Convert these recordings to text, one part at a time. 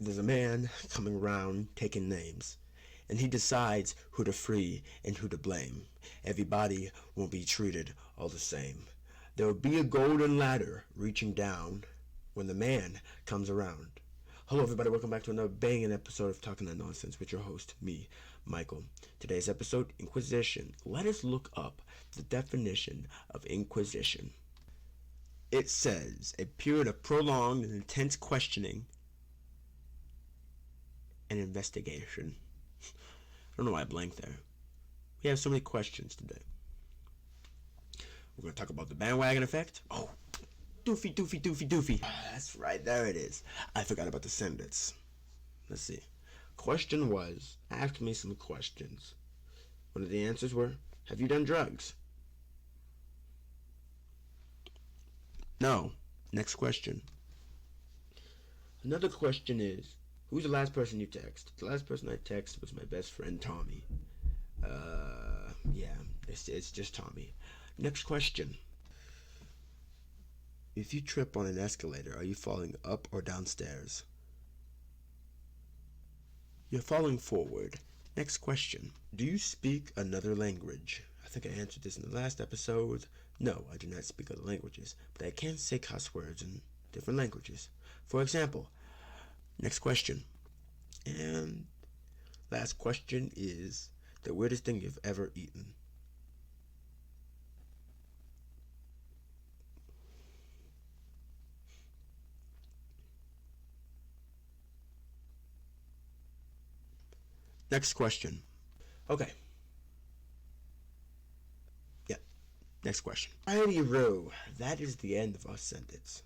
There's a man coming around taking names, and he decides who to free and who to blame. Everybody won't be treated all the same. There will be a golden ladder reaching down when the man comes around. Hello everybody, welcome back to another banging episode of Talking That Nonsense with your host, me, Michael. Today's episode, Inquisition. Let us look up the definition of Inquisition. It says, a period of prolonged and intense questioning and investigation. I don't know why I blanked there. We have so many questions today. We're going to talk about the bandwagon effect. Oh, doofy. That's right, there it is. I forgot about the sentence. Let's see. Question was, ask me some questions. One of the answers were, have you done drugs? No. Next question. Another question is, who's the last person you texted? The last person I texted was my best friend Tommy. Yeah, it's just Tommy. Next question. If you trip on an escalator, are you falling up or downstairs? You're falling forward. Next question. Do you speak another language? I think I answered this in the last episode. No, I do not speak other languages, but I can say cuss words in different languages. For example, next question. And last question is the weirdest thing you've ever eaten. Next question. Okay. Yeah. Next question. Alrighty, Roo. That is the end of our sentence.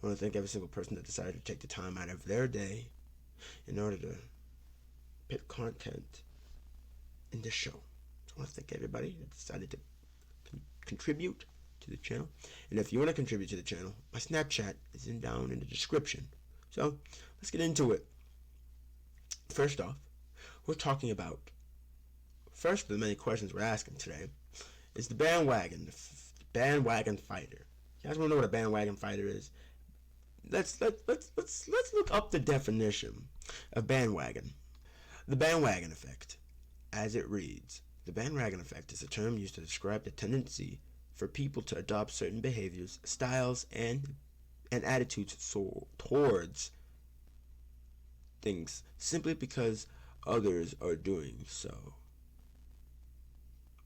I want to thank every single person that decided to take the time out of their day in order to put content in this show. So I want to thank everybody that decided to contribute to the channel. And if you want to contribute to the channel, my Snapchat is down in the description. So let's get into it. First off, we're talking about, first of the many questions we're asking today, is the bandwagon fighter. You guys want to know what a bandwagon fighter is? Let's look up the definition of bandwagon. The bandwagon effect, as it reads, the bandwagon effect is a term used to describe the tendency for people to adopt certain behaviors, styles, and attitudes towards things simply because others are doing so.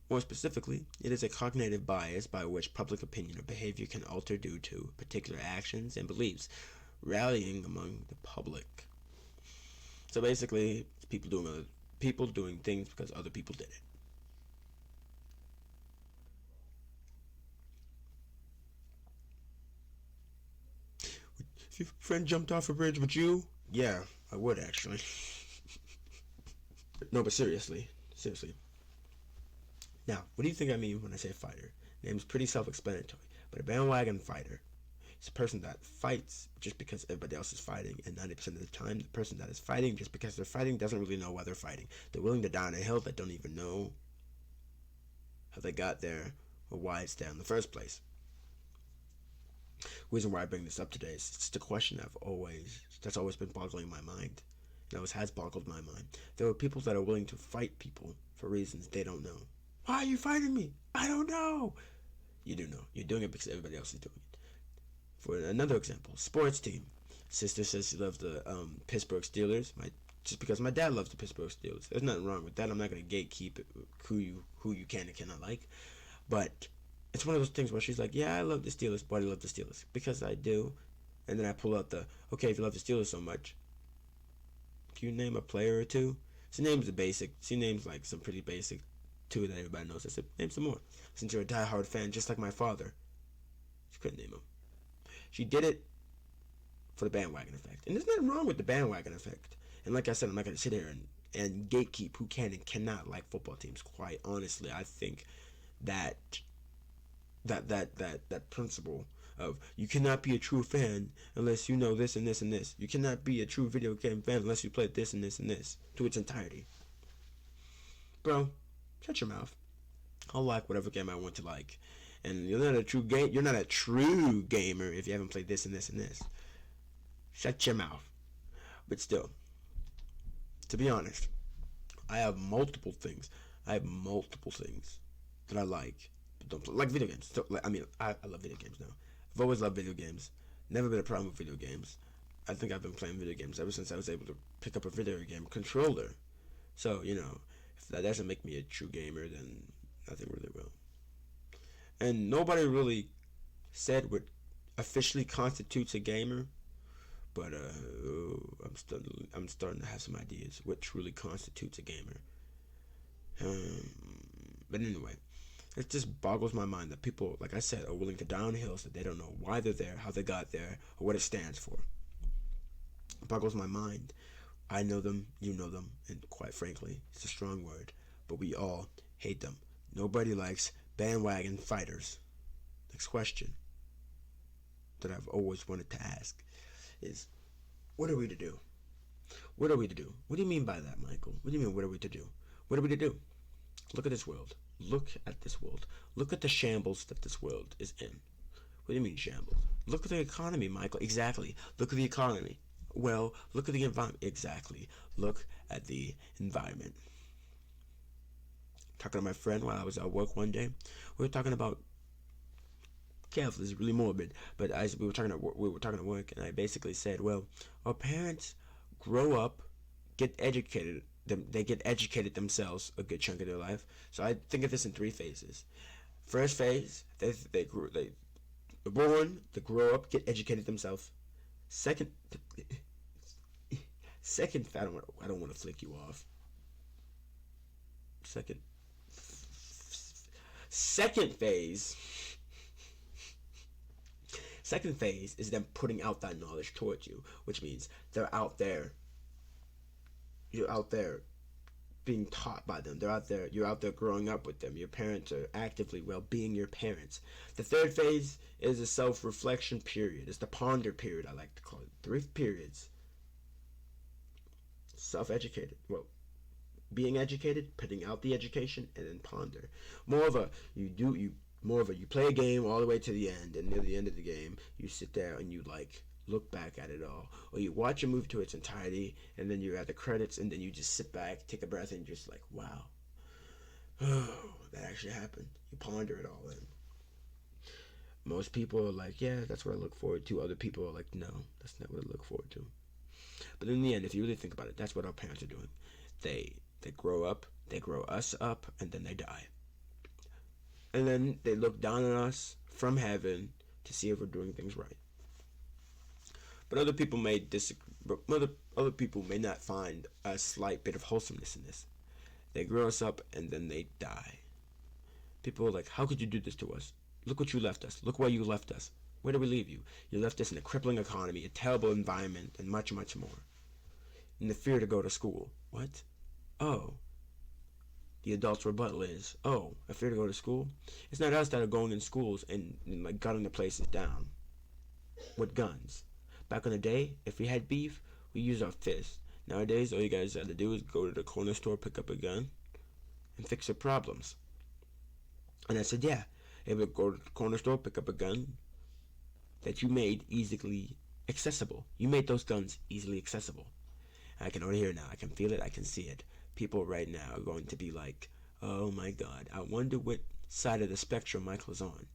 More specifically, it is a cognitive bias by which public opinion or behavior can alter due to particular actions and beliefs rallying among the public. So basically, it's people doing things because other people did it. If your friend jumped off a bridge, would you? Yeah, I would actually. No, but seriously. Now, what do you think I mean when I say fighter? Name's pretty self-explanatory, but a bandwagon fighter is a person that fights just because everybody else is fighting, and 90% of the time, the person that is fighting just because they're fighting doesn't really know why they're fighting. They're willing to die on a hill that don't even know how they got there or why it's there in the first place. The reason why I bring this up today is it's the question that's always been boggling my mind. It always has boggled my mind. There are people that are willing to fight people for reasons they don't know. Why are you fighting me? I don't know. You do know. You're doing it because everybody else is doing it. For another example, sports team. Sister says she loves the Pittsburgh Steelers. Just because my dad loves the Pittsburgh Steelers. There's nothing wrong with that. I'm not going to gatekeep who you can and cannot like. But it's one of those things where she's like, yeah, I love the Steelers. Why do you love the Steelers? Because I do. And then I pull out okay, if you love the Steelers so much, can you name a player or two? She names the basic. She names like some pretty basic two that everybody knows. I said, name some more. Since you're a diehard fan, just like my father. She couldn't name them. She did it for the bandwagon effect. And there's nothing wrong with the bandwagon effect. And like I said, I'm not going to sit here and gatekeep who can and cannot like football teams. Quite honestly, I think that principle of you cannot be a true fan unless you know this and this and this. You cannot be a true video game fan unless you play this and this and this to its entirety. Bro, shut your mouth. I'll like whatever game I want to like. And you're not a true gamer if you haven't played this and this and this. Shut your mouth. But still, to be honest, I have multiple things. That I like, but don't play. Like video games. So, like, I love video games now. I've always loved video games. Never been a problem with video games. I think I've been playing video games ever since I was able to pick up a video game controller. So, if that doesn't make me a true gamer, then nothing really will. And nobody really said what officially constitutes a gamer, but I'm starting to have some ideas what truly constitutes a gamer. But anyway, it just boggles my mind that people, like I said, are willing to die on hills that they don't know why they're there, how they got there, or what it stands for. It boggles my mind. I know them, you know them, and quite frankly, it's a strong word, but we all hate them. Nobody likes bandwagon fighters. Next question that I've always wanted to ask is, what are we to do? What are we to do? What do you mean by that, Michael? What do you mean, what are we to do? What are we to do? Look at this world. Look at this world. Look at the shambles that this world is in. What do you mean shambles? Look at the economy, Michael. Exactly. Look at the economy. Well, look at the environment. Exactly. Look at the environment. Talking to my friend while I was at work one day, we were talking about. Careful, this is really morbid, but we were talking at work, and I basically said, well, our parents grow up, get educated. They get educated themselves a good chunk of their life. So I think of this in 3 phases. First phase, they're born, they grow up, get educated themselves. Second, I don't want to flick you off. Second phase. Second phase is them putting out that knowledge towards you, which means they're out there. You're out there being taught by them. You're out there growing up with them. Your parents are actively, being your parents. The third phase is a self-reflection period. It's the ponder period, I like to call it. 3 periods. Self-educated. Being educated, putting out the education, and then ponder. You play a game all the way to the end, and near the end of the game, you sit there and you look back at it all, or you watch a movie to its entirety, and then you're at the credits, and then you just sit back, take a breath, and just wow, that actually happened. You ponder it all in. Most people are like, yeah, that's what I look forward to. Other people are like, no, that's not what I look forward to. But in the end, if you really think about it, that's what our parents are doing. They grow up, they grow us up, and then they die. And then they look down on us from heaven to see if we're doing things right. But other people may disagree. Other people may not find a slight bit of wholesomeness in this. They grow us up and then they die. People are like, how could you do this to us? Look what you left us. Look where you left us. Where did we leave you? You left us in a crippling economy, a terrible environment, and much, much more. And the fear to go to school. What? Oh. The adult's rebuttal is, oh, a fear to go to school? It's not us that are going in schools and gunning the places down with guns. Back in the day, if we had beef, we used our fists. Nowadays, all you guys had to do is go to the corner store, pick up a gun, and fix your problems. And I said, yeah, able to go to the corner store, pick up a gun that you made easily accessible. You made those guns easily accessible. I can already hear it now. I can feel it. I can see it. People right now are going to be like, oh my God, I wonder what side of the spectrum Michael is on.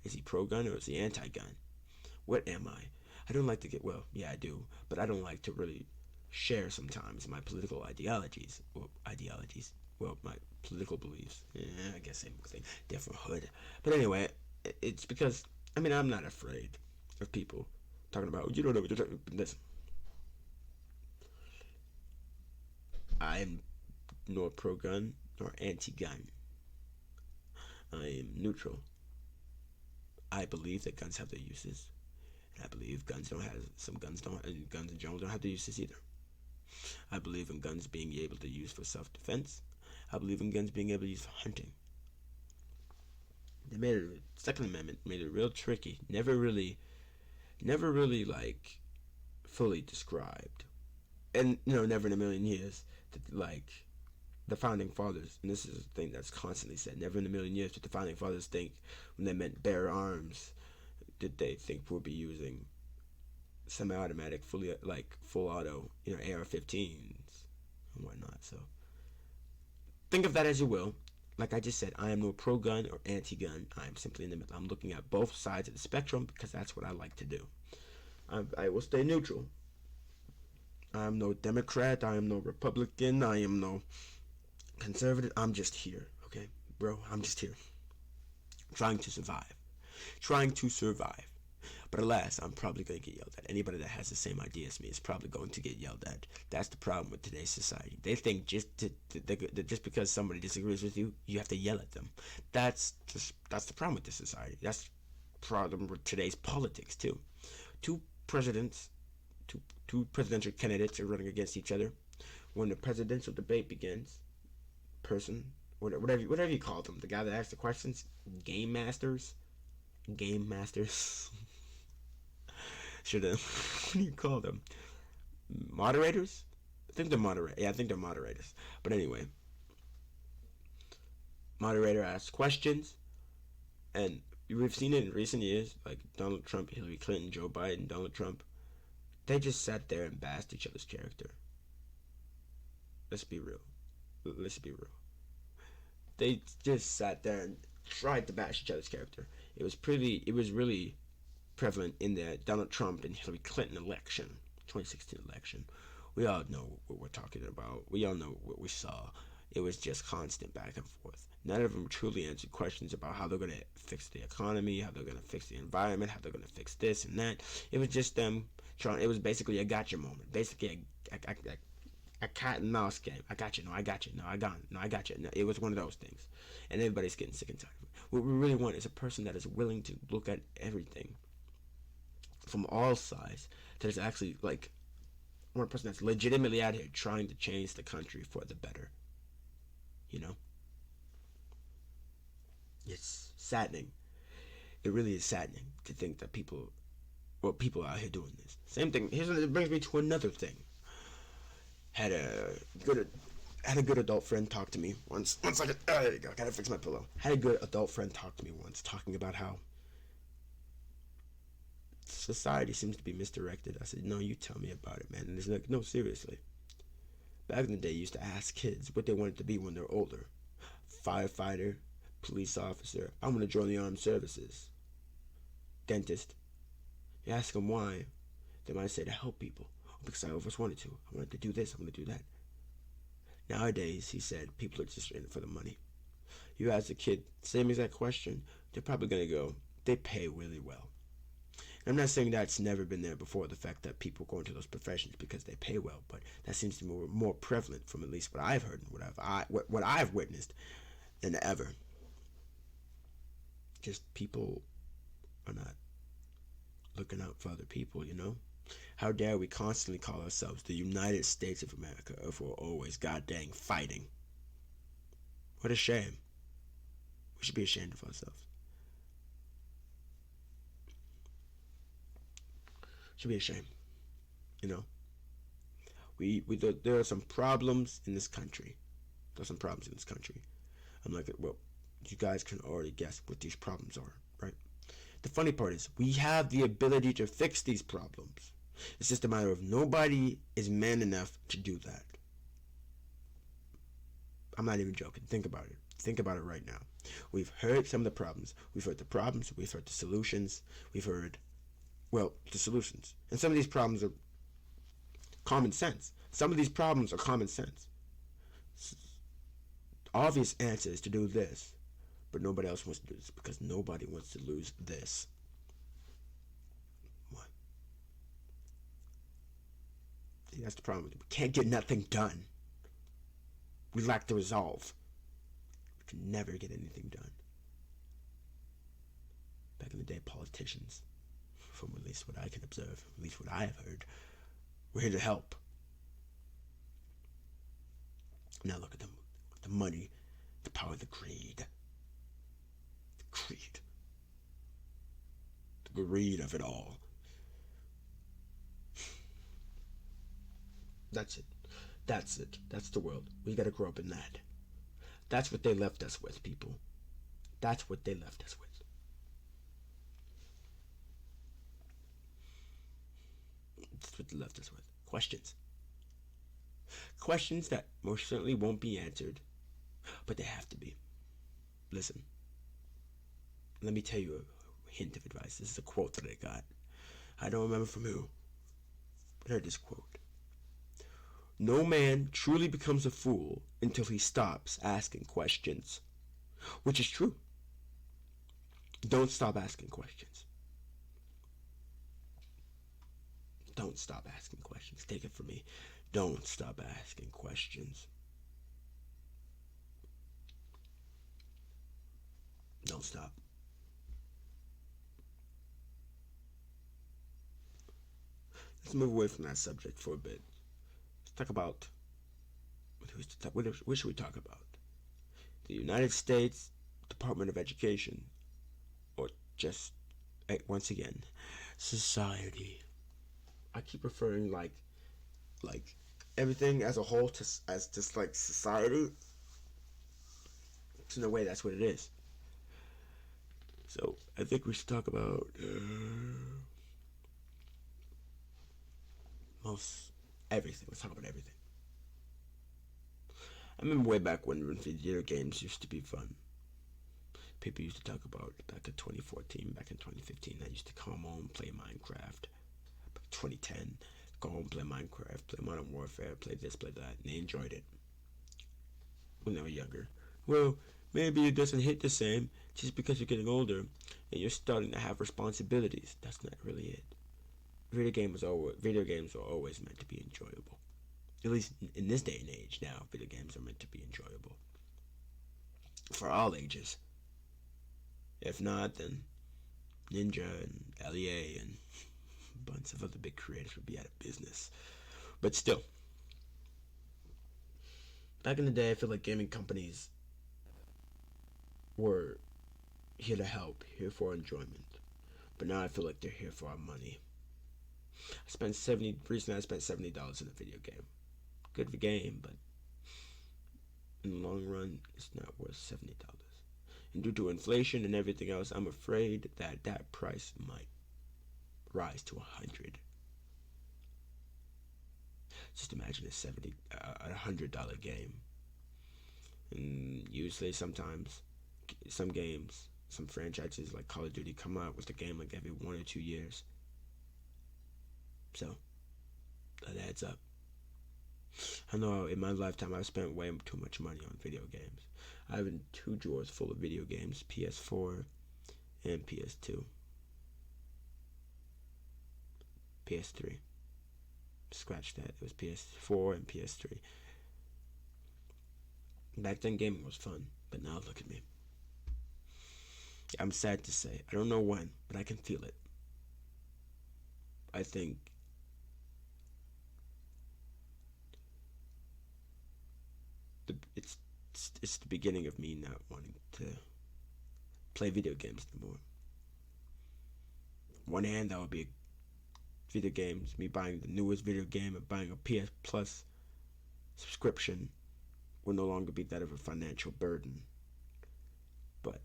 Is he pro-gun or is he anti-gun? What am I? I don't like to get, yeah, I do, but I don't like to really share sometimes my political ideologies. My political beliefs. Yeah, I guess same thing, different hood. But anyway, it's because, I'm not afraid of people talking about, you don't know what you're talking about. Listen, I'm nor pro-gun nor anti-gun. I am neutral. I believe that guns have their uses. And I believe guns in general don't have their uses either. I believe in guns being able to use for self-defense. I believe in guns being able to use for hunting. Second Amendment made it real tricky. Never really fully described. And, never in a million years that, the founding fathers, and this is a thing that's constantly said, never in a million years did the founding fathers think when they meant bear arms did they think we'll be using semi-automatic, fully like full auto, AR-15s and whatnot. So think of that as you will. Like I just said, I am no pro-gun or anti-gun. I am simply in the middle. I'm looking at both sides of the spectrum because that's what I like to do. I will stay neutral. I am no Democrat. I am no Republican. I am no conservative. I'm just here, okay, bro? I'm just here, trying to survive. Trying to survive. But alas, I'm probably going to get yelled at. Anybody that has the same idea as me is probably going to get yelled at. That's the problem with today's society. They think just because somebody disagrees with you, you have to yell at them. That's the problem with this society. That's the problem with today's politics too. Two presidential candidates are running against each other. When the presidential debate begins, whatever you call them, the guy that asks the questions, game masters. Should have. What do you call them? Moderators? I think they're moderators. Yeah, I think they're moderators. But anyway, moderator asks questions, and we've seen it in recent years, like Donald Trump, Hillary Clinton, Joe Biden, Donald Trump. They just sat there and bashed each other's character. Let's be real. They just sat there and tried to bash each other's character. It was really prevalent in the Donald Trump and Hillary Clinton election, 2016 election. We all know what we're talking about. We all know what we saw. It was just constant back and forth. None of them truly answered questions about how they're going to fix the economy, how they're going to fix the environment, how they're going to fix this and that. It was just them trying. It was basically a gotcha moment. Basically a cat and mouse game. I got you. No, I got you. No, I got it. No, I got you. No, it was one of those things. And everybody's getting sick and tired of it. What we really want is a person that is willing to look at everything from all sides, that is actually like one person that's legitimately out here trying to change the country for the better. It's saddening. It really is saddening to think that people out here doing this. Same thing. It brings me to another thing. Had a good adult friend talk to me once. There you go. Gotta fix my pillow. Had a good adult friend talk to me once, talking about how society seems to be misdirected. I said, no, you tell me about it, man. And he's like, no, seriously. Back in the day, you used to ask kids what they wanted to be when they're older. Firefighter, police officer. I want to join the armed services. Dentist. You ask them why, they might say to help people. Because I always wanted to. I wanted to do this, I want to do that. Nowadays, he said, people are just in it for the money. You ask a kid, same exact question, they're probably going to go, they pay really well. I'm not saying that's never been there before, the fact that people go into those professions because they pay well, but that seems to be more prevalent from at least what I've heard and what I've witnessed than ever. Just people are not looking out for other people, How dare we constantly call ourselves the United States of America if we're always goddamn fighting? What a shame. We should be ashamed of ourselves. Should be ashamed. There are some problems in this country. I'm like, well, you guys can already guess what these problems are, right? The funny part is we have the ability to fix these problems. It's just a matter of nobody is man enough to do that. I'm not even joking. Think about it. Think about it right now. We've heard some of the problems. We've heard the problems. We've heard the solutions. We've heard, the solutions. And some of these problems are common sense. Some of these problems are common sense. Obvious answer is to do this, but nobody else wants to do this because nobody wants to lose this. What? See, that's the problem. We can't get nothing done. We lack the resolve. We can never get anything done. Back in the day, politicians, from at least what I can observe, at least what I have heard, we're here to help. Now look at them. The money, the power, the greed. The greed of it all. That's it. That's the world. We gotta grow up in that. That's what they left us with, people. That's what they left us with. That's what they left us with. Questions. Questions that most certainly won't be answered, but they have to be. Listen, let me tell you a hint of advice. This is a quote that I got. I don't remember from who, but I heard this quote. No man truly becomes a fool until he stops asking questions. Which is true. Don't stop asking questions. Don't stop asking questions. Take it from me. Don't stop asking questions. Don't stop. Let's move away from that subject for a bit. Let's talk about what should we talk about? The United States Department of Education, or just once again, society. I keep referring like everything as a whole as just like society. So in a way, that's what it is. So I think we should talk about most everything. Let's talk about everything. I remember way back when video games used to be fun. People used to talk about back in 2014, back in 2015. I used to come home and play Minecraft. 2010, go home, play Minecraft, play Modern Warfare, play this, play that, and they enjoyed it when they were younger. Well, maybe it doesn't hit the same just because you're getting older and you're starting to have responsibilities. That's not really it. Video games are always meant to be enjoyable. At least in this day and age now, video games are meant to be enjoyable. For all ages. If not, then Ninja and LEA and a bunch of other big creators would be out of business. But still, back in the day, I feel like gaming companies were here to help, here for enjoyment. But now I feel like they're here for our money. Recently I spent $70 in a video game. Good game, but in the long run, it's not worth $70. And due to inflation and everything else, I'm afraid that price might rise to $100. Just imagine a $100 game. And usually, sometimes, some games, some franchises like Call of Duty come out with a game like every 1 or 2 years. So that adds up. I know in my lifetime I've spent way too much money on video games. I have 2 drawers full of video games, PS4 and PS2. PS3. Scratch that. It was PS4 and PS3. Back then gaming was fun, but now look at me. I'm sad to say. I don't know when, but I can feel it. I think it's the beginning of me not wanting to play video games anymore. One hand, that would be video games, me buying the newest video game and buying a PS Plus subscription will no longer be that of a financial burden. But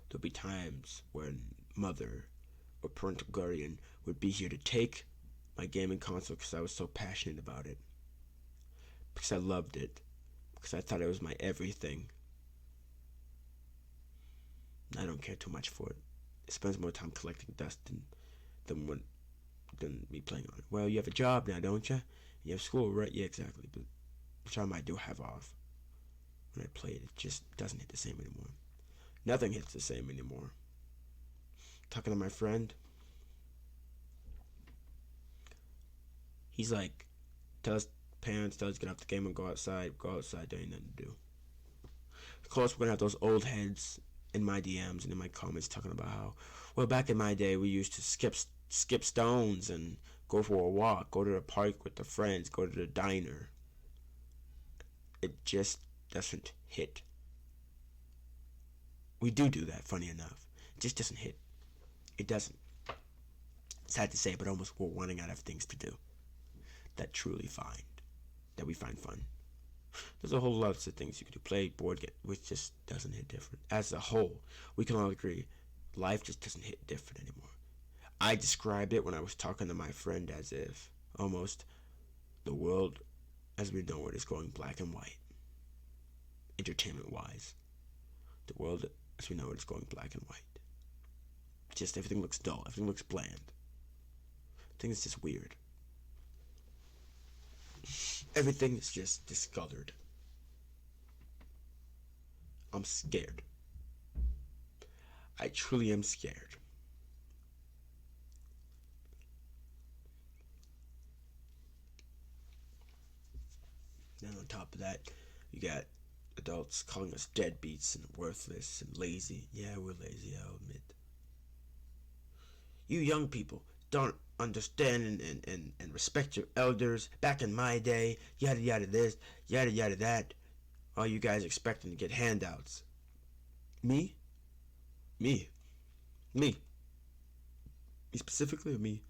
there'll be times when mother or parental guardian would be here to take my gaming console because I was so passionate about it. Because I loved it. Because I thought it was my everything. I don't care too much for it. It spends more time collecting dust than me playing on it. Well, you have a job now, don't you? You have school, right? Yeah, exactly. But the time I do have off, when I play it, it just doesn't hit the same anymore. Nothing hits the same anymore. Talking to my friend, he's like, tell us get off the game and go outside, there ain't nothing to do. Of course, we're gonna have those old heads in my DMs and in my comments talking about how, well, back in my day, we used to skip stones and go for a walk, go to the park with the friends, go to the diner. It just doesn't hit. We do that, funny enough. It just doesn't hit. It doesn't. Sad to say, but almost we're running out of things to do that we find fun. There's a whole lot of things you could do. Play, board game, which just doesn't hit different. As a whole, we can all agree, life just doesn't hit different anymore. I described it when I was talking to my friend as if almost the world as we know it is going black and white, entertainment wise. The world as we know it is going black and white. Just everything looks dull, everything looks bland. Things just weird. Everything is just discolored. I'm scared. I truly am scared. Then on top of that, you got adults calling us deadbeats and worthless and lazy. Yeah, we're lazy, I'll admit. You young people don't understand and respect your elders. Back in my day, yada yada this, yada yada that. All you guys expecting to get handouts. Me? Me. Me. Me specifically, or me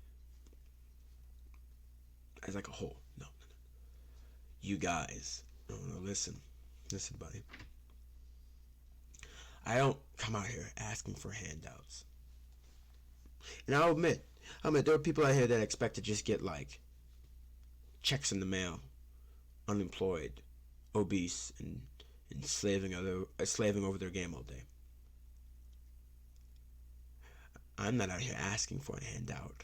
as like a whole? No. You guys. No, listen. Listen, buddy. I don't come out here asking for handouts. And I'll admit, there are people out here that expect to just get like checks in the mail, unemployed, obese, and slaving over their game all day. I'm not out here asking for a handout.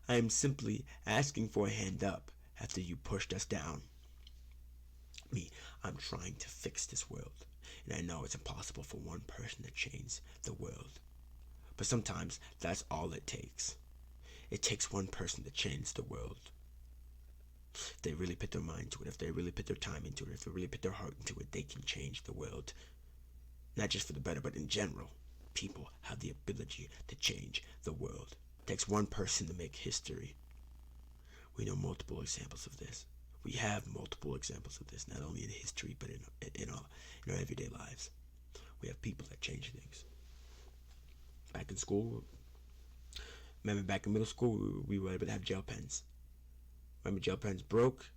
I am simply asking for a hand up after you pushed us down. Me, I'm trying to fix this world, and I know it's impossible for one person to change the world. But sometimes that's all it takes. It takes one person to change the world. If they really put their mind to it, if they really put their time into it, if they really put their heart into it, they can change the world. Not just for the better, but in general. People have the ability to change the world. It takes one person to make history. We know multiple examples of this. We have multiple examples of this, not only in history, but in our everyday lives. We have people that change things. Back in school, remember back in middle school, we were able to have gel pens. Remember gel pens broke,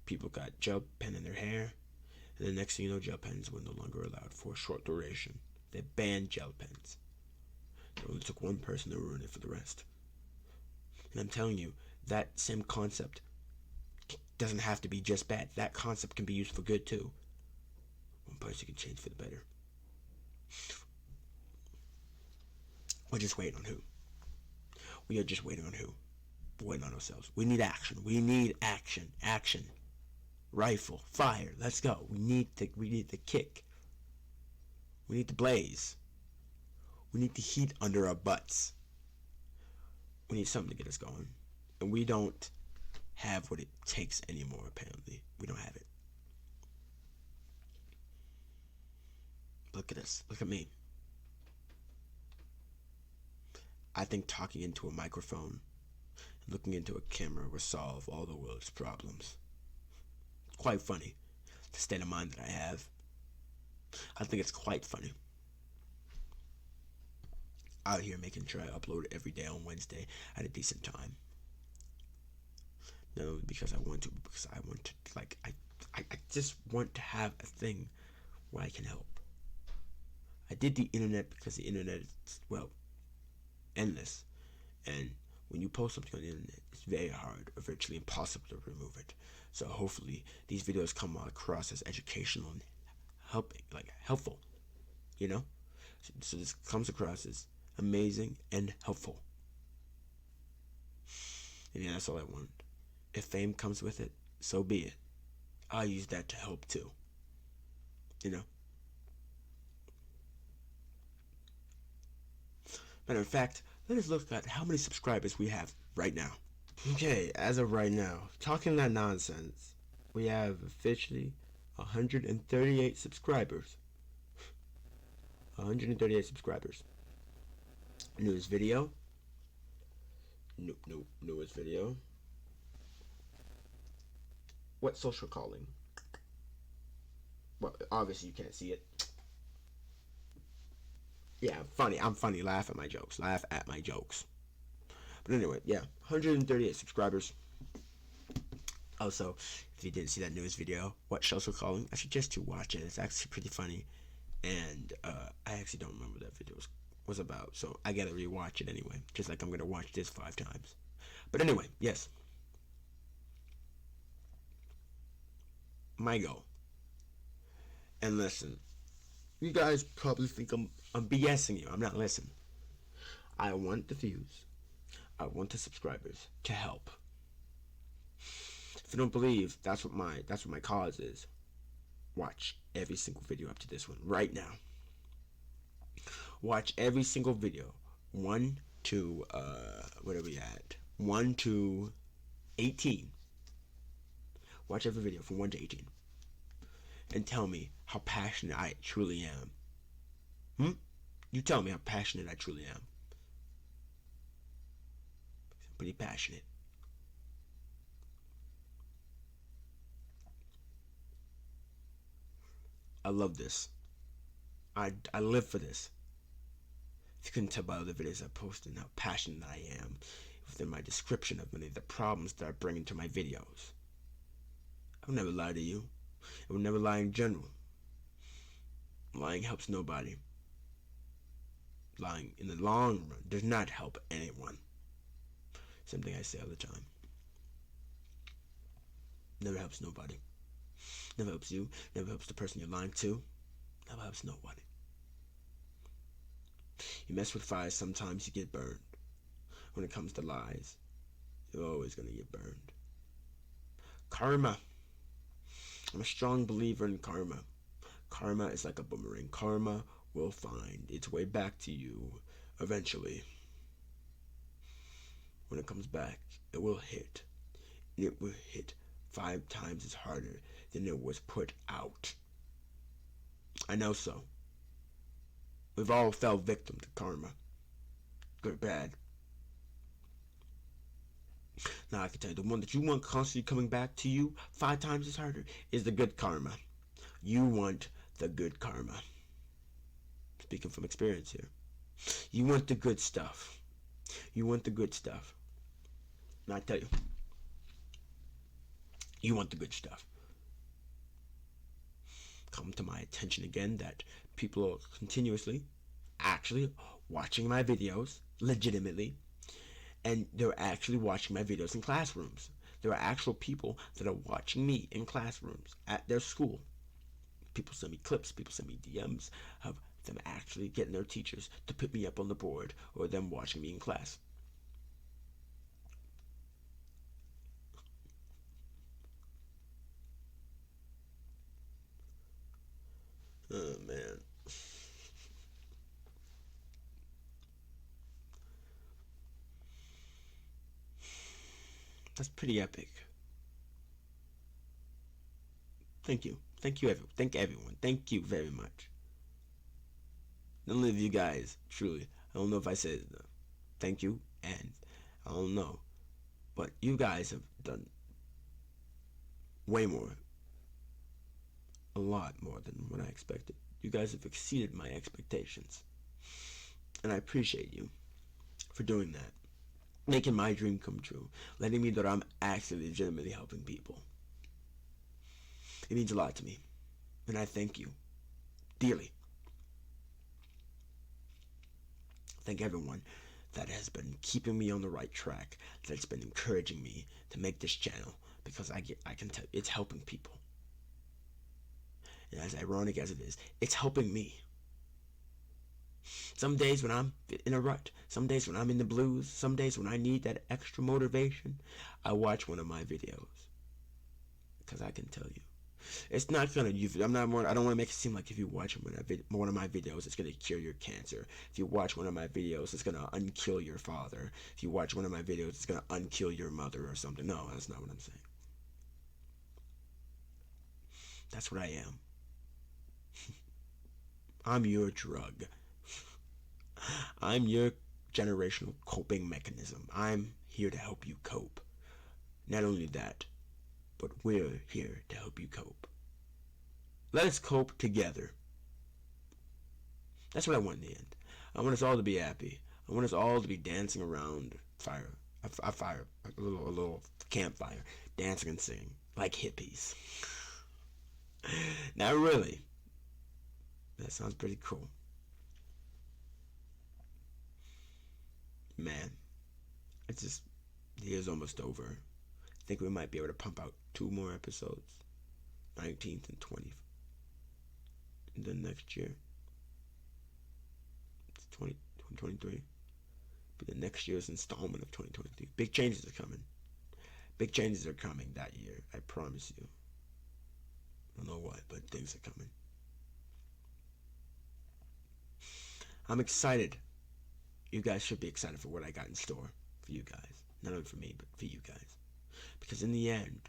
people got gel pen in their hair, and the next thing you know, gel pens were no longer allowed for a short duration. They banned gel pens. It only took one person to ruin it for the rest. And I'm telling you, that same concept doesn't have to be just bad. That concept can be used for good too. One person can change for the better. We're just waiting on who? We are just waiting on who? We're waiting on ourselves. We need action. We need action. Action. Rifle. Fire. Let's go. We need the kick. We need the blaze. We need the heat under our butts. We need something to get us going. And we don't have what it takes anymore, apparently. We don't have it. Look at us. Look at me. I think talking into a microphone and looking into a camera will solve all the world's problems. It's quite funny, the state of mind that I have. I think it's quite funny. Out here making sure I upload every day on Wednesday at a decent time. No, because I want to, because I want to, like, I just want to have a thing where I can help. I did the internet because the internet is, well, endless. And when you post something on the internet, it's very hard or virtually impossible to remove it. So hopefully these videos come across as educational and helpful, you know? So this comes across as amazing and helpful. And yeah, that's all I want. If fame comes with it, so be it. I'll use that to help too. You know? Matter of fact, let us look at how many subscribers we have right now. Okay, as of right now, Talking That Nonsense, we have officially 138 subscribers. 138 subscribers. Newest video. Newest video. What social calling? Well, obviously you can't see it. Yeah, I'm funny. Laugh at my jokes. But anyway, yeah, 138 subscribers. Also, if you didn't see that newest video, what social calling, I suggest you watch it. It's actually pretty funny. And I actually don't remember what that video was was about. So I gotta rewatch it anyway. Just like I'm gonna watch this 5 times. But anyway, yes. My goal. And listen, you guys probably think I'm BSing you. I'm not listening. I want the views. I want the subscribers to help. If you don't believe that's what my cause is, watch every single video up to this one right now. Watch every single video. 1 to what are we at? 1 to 18. Watch every video from 1 to 18. And tell me how passionate I truly am. You tell me how passionate I truly am. I'm pretty passionate. I love this. I live for this. If you couldn't tell by other videos I posted how passionate I am within my description of many of the problems that I bring into my videos. I would never lie to you. I would never lie in general. Lying helps nobody. Lying in the long run does not help anyone. Something I say all the time. Never helps nobody. Never helps you. Never helps the person you're lying to. Never helps nobody. You mess with fire, sometimes you get burned. When it comes to lies, you're always going to get burned. Karma. I'm a strong believer in karma. Karma is like a boomerang. Karma will find its way back to you eventually. When it comes back, it will hit. And it will hit 5 times as harder than it was put out. I know so. We've all fell victim to karma. Good or bad. Now I can tell you, the one that you want constantly coming back to you 5 times as harder is the good karma. You want the good karma. Speaking from experience here. You want the good stuff. You want the good stuff. And I tell you, you want the good stuff. Come to my attention again that people are continuously actually watching my videos legitimately, and they're actually watching my videos in classrooms. There are actual people that are watching me in classrooms at their school. People send me clips, people send me DMs of them actually getting their teachers to put me up on the board, or them watching me in class. Oh man. That's pretty epic. Thank you. Thank you, everyone. Thank everyone. Thank you very much. None of you guys, truly. I don't know if I said thank you, and I don't know. But you guys have done way more. A lot more than what I expected. You guys have exceeded my expectations. And I appreciate you for doing that. Making my dream come true. Letting me know that I'm actually legitimately helping people. It means a lot to me. And I thank you. Dearly. Thank everyone that has been keeping me on the right track. That's been encouraging me to make this channel. Because I can tell it's helping people. And as ironic as it is, it's helping me. Some days when I'm in a rut, some days when I'm in the blues, some days when I need that extra motivation, I watch one of my videos. Because I can tell you, it's not gonna. I don't want to make it seem like if you watch one of my videos, it's gonna cure your cancer. If you watch one of my videos, it's gonna unkill your father. If you watch one of my videos, it's gonna unkill your mother or something. No, that's not what I'm saying. That's what I am. I'm your drug. I'm your generational coping mechanism. I'm here to help you cope. Not only that, but we're here to help you cope. Let us cope together. That's what I want in the end. I want us all to be happy. I want us all to be dancing around a little campfire, dancing and singing like hippies. Not really. That sounds pretty cool. Man, it's just, the year's almost over. I think we might be able to pump out 2 more episodes, 19th and 20th. And then next year, it's 2023. Be the next year's installment of 2023. Big changes are coming. Big changes are coming that year. I promise you. I don't know what, but things are coming. I'm excited. You guys should be excited for what I got in store for you guys. Not only for me, but for you guys. Because in the end,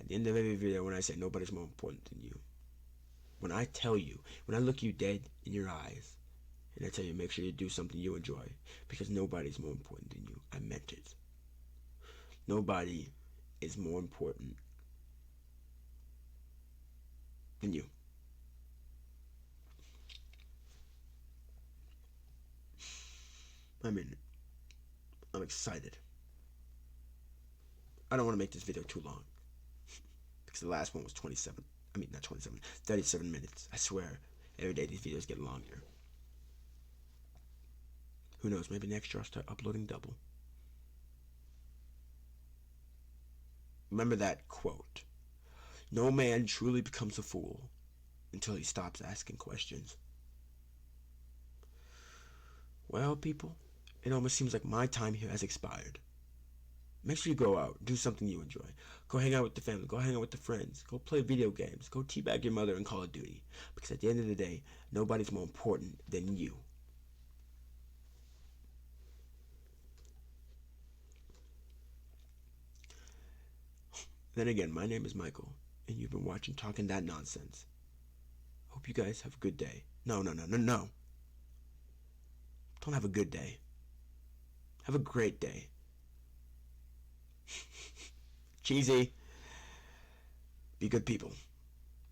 at the end of every video, when I say nobody's more important than you, when I tell you, when I look you dead in your eyes, and I tell you make sure you do something you enjoy, because nobody's more important than you, I meant it. Nobody is more important than you. I mean, I'm excited. I don't want to make this video too long, because the last one was 37 minutes. I swear, every day these videos get longer. Who knows, maybe next year I'll start uploading double. Remember that quote: no man truly becomes a fool until he stops asking questions. Well, people, it almost seems like my time here has expired. Make sure you go out, do something you enjoy. Go hang out with the family, go hang out with the friends, go play video games, go teabag your mother in Call of Duty. Because at the end of the day, nobody's more important than you. Then again, my name is Michael, and you've been watching Talking That Nonsense. Hope you guys have a good day. No. Don't have a good day. Have a great day. Cheesy. Be good people.